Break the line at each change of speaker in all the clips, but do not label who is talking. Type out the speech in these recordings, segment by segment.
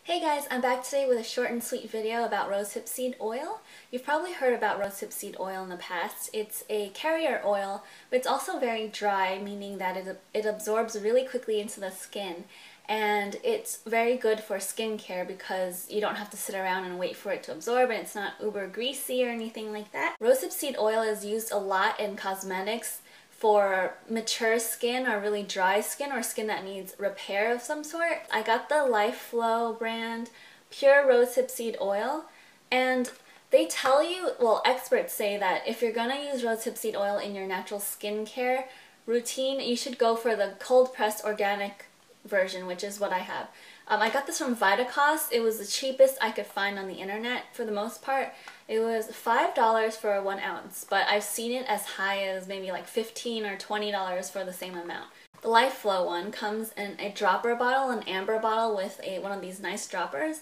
Hey guys, I'm back today with a short and sweet video about rosehip seed oil. You've probably heard about rosehip seed oil in the past. It's a carrier oil, but it's also very dry, meaning that it absorbs really quickly into the skin. And it's very good for skincare because you don't have to sit around and wait for it to absorb, and it's not uber greasy or anything like that. Rosehip seed oil is used a lot in cosmetics for mature skin or really dry skin or skin that needs repair of some sort. I got the Life Flow brand pure rosehip seed oil, and they tell you, well, experts say that if you're gonna use rosehip seed oil in your natural skincare routine, you should go for the cold pressed organic version, which is what I have. I got this from Vitacost. It was the cheapest I could find on the internet for the most part. It was $5 for 1 ounce, but I've seen it as high as maybe like $15 or $20 for the same amount. The Life Flow one comes in a dropper bottle, an amber bottle with one of these nice droppers.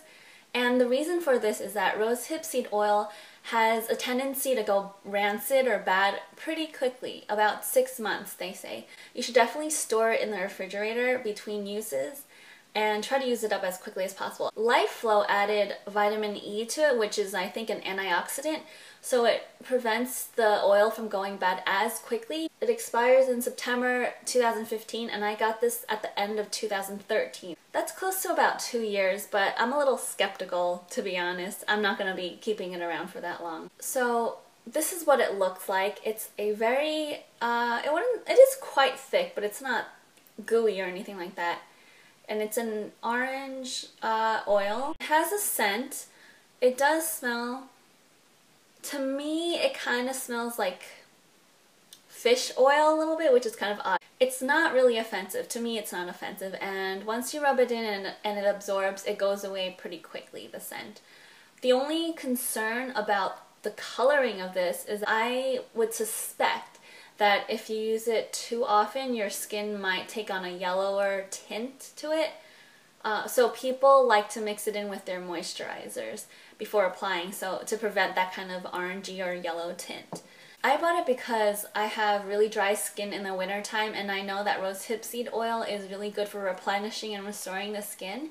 And the reason for this is that rosehip seed oil has a tendency to go rancid or bad pretty quickly, about 6 months they say. You should definitely store it in the refrigerator between uses and try to use it up as quickly as possible. Life Flow added vitamin E to it, which is I think an antioxidant, so it prevents the oil from going bad as quickly. It expires in September 2015 and I got this at the end of 2013. That's close to about 2 years, but I'm a little skeptical, to be honest. I'm not going to be keeping it around for that long. So this is what it looks like. It's a very, it is quite thick, but it's not gooey or anything like that. And it's an orange oil. It has a scent. It does smell, to me, it kind of smells like fish oil a little bit, which is kind of odd. It's not really offensive. To me, it's not offensive. And once you rub it in and it absorbs, it goes away pretty quickly, the scent. The only concern about the coloring of this is I would suspect that if you use it too often, your skin might take on a yellower tint to it. So people like to mix it in with their moisturizers before applying, so to prevent that kind of orangey or yellow tint. I bought it because I have really dry skin in the wintertime, and I know that rosehip seed oil is really good for replenishing and restoring the skin.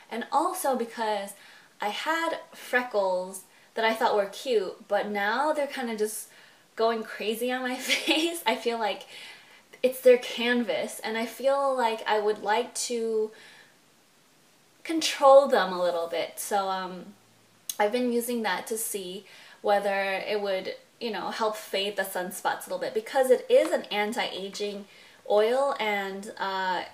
And also because I had freckles that I thought were cute, but now they're kind of just going crazy on my face. I feel like it's their canvas, and I feel like I would like to control them a little bit. So I've been using that to see whether it would, you know, help fade the sunspots a little bit, because it is an anti-aging oil, and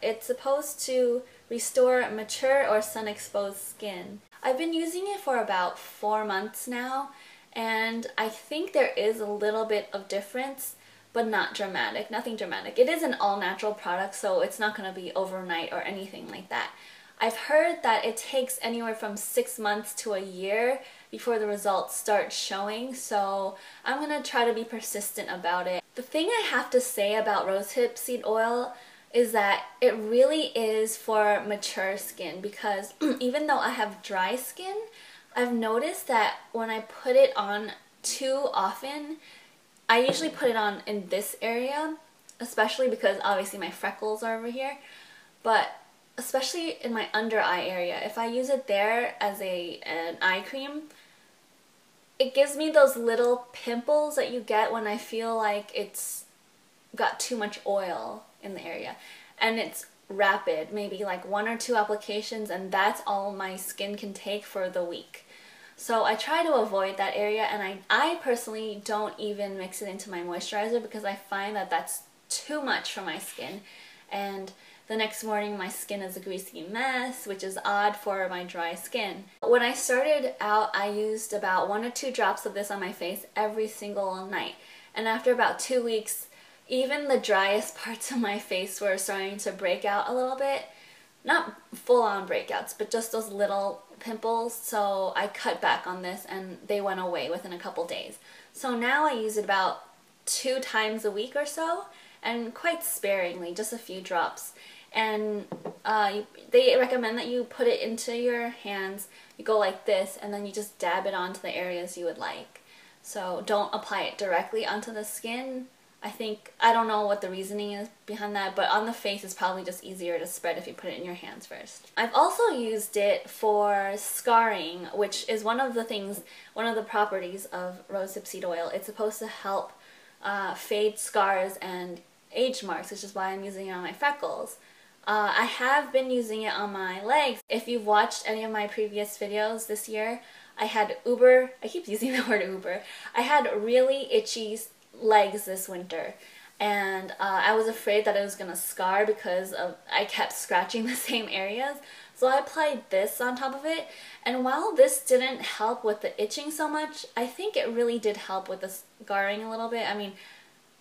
it's supposed to restore mature or sun-exposed skin. I've been using it for about 4 months now, and I think there is a little bit of difference, but not dramatic, nothing dramatic. It is an all-natural product, so it's not going to be overnight or anything like that. I've heard that it takes anywhere from 6 months to a year before the results start showing, so I'm going to try to be persistent about it. The thing I have to say about rosehip seed oil is that it really is for mature skin, because even though I have dry skin, I've noticed that when I put it on too often, I usually put it on in this area, especially because obviously my freckles are over here, but especially in my under eye area, if I use it there as an eye cream, it gives me those little pimples that you get when I feel like it's got too much oil in the area. And it's rapid, maybe like 1 or 2 applications, and that's all my skin can take for the week. So I try to avoid that area, and I personally don't even mix it into my moisturizer because I find that that's too much for my skin, and the next morning my skin is a greasy mess, which is odd for my dry skin. When I started out, I used about 1 or 2 drops of this on my face every single night, and after about 2 weeks, even the driest parts of my face were starting to break out a little bit. Not full-on breakouts, but just those little pimples, so I cut back on this and they went away within a couple days. So now I use it about 2 times a week or so, and quite sparingly, just a few drops. And they recommend that you put it into your hands, you go like this, and then you just dab it onto the areas you would like. So don't apply it directly onto the skin. I don't know what the reasoning is behind that, but on the face it's probably just easier to spread if you put it in your hands first. I've also used it for scarring, which is one of the properties of rosehip seed oil. It's supposed to help fade scars and age marks, which is why I'm using it on my freckles. I have been using it on my legs. If you've watched any of my previous videos this year, I keep using the word uber. I had really itchy legs this winter, and I was afraid that it was gonna scar because I kept scratching the same areas. So I applied this on top of it, and while this didn't help with the itching so much, I think it really did help with the scarring a little bit. I mean,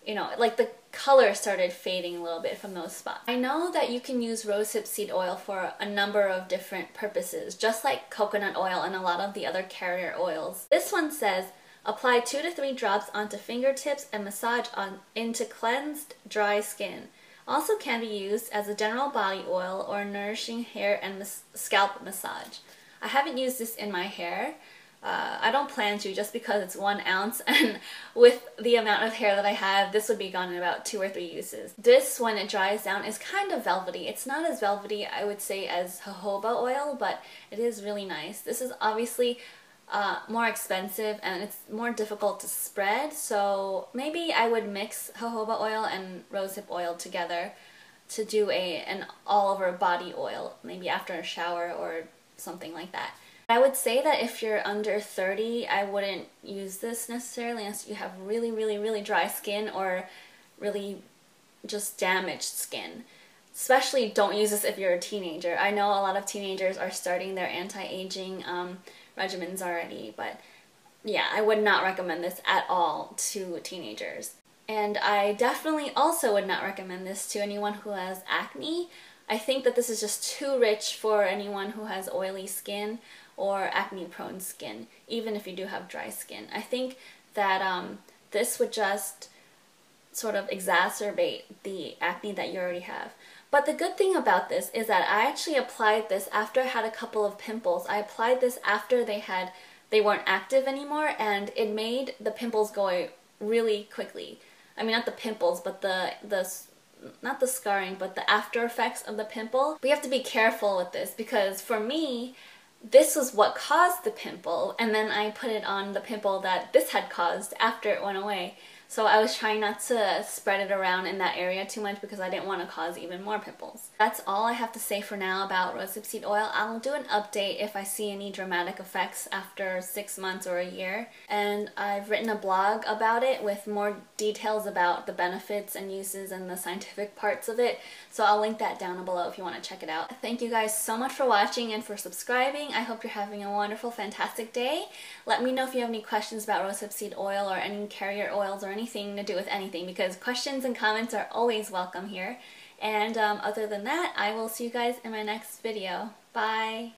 you know, like the color started fading a little bit from those spots. I know that you can use rosehip seed oil for a number of different purposes, just like coconut oil and a lot of the other carrier oils. This one says, apply 2 to 3 drops onto fingertips and massage into cleansed, dry skin. Also can be used as a general body oil or nourishing hair and scalp massage. I haven't used this in my hair. I don't plan to, just because it's 1 ounce, and with the amount of hair that I have, this would be gone in about 2 or 3 uses. This, when it dries down, is kind of velvety. It's not as velvety, I would say, as jojoba oil, but it is really nice. This is obviously more expensive and it's more difficult to spread, so maybe I would mix jojoba oil and rosehip oil together to do an all-over body oil, maybe after a shower or something like that. I would say that if you're under 30, I wouldn't use this necessarily unless you have really, really, really dry skin or really just damaged skin. Especially don't use this if you're a teenager. I know a lot of teenagers are starting their anti-aging regimens already, but yeah, I would not recommend this at all to teenagers. And I definitely also would not recommend this to anyone who has acne. I think that this is just too rich for anyone who has oily skin or acne-prone skin, even if you do have dry skin. I think that this would just sort of exacerbate the acne that you already have. But the good thing about this is that I actually applied this after I had a couple of pimples. I applied this after they weren't active anymore, and it made the pimples go away really quickly. I mean, not the pimples, but not the scarring, but the after effects of the pimple. We have to be careful with this because for me, this was what caused the pimple, and then I put it on the pimple that this had caused after it went away. So I was trying not to spread it around in that area too much because I didn't want to cause even more pimples. That's all I have to say for now about rosehip seed oil. I'll do an update if I see any dramatic effects after 6 months or a year. And I've written a blog about it with more details about the benefits and uses and the scientific parts of it. So I'll link that down below if you want to check it out. Thank you guys so much for watching and for subscribing. I hope you're having a wonderful, fantastic day. Let me know if you have any questions about rosehip seed oil or any carrier oils or anything to do with anything, because questions and comments are always welcome here. And other than that, I will see you guys in my next video. Bye!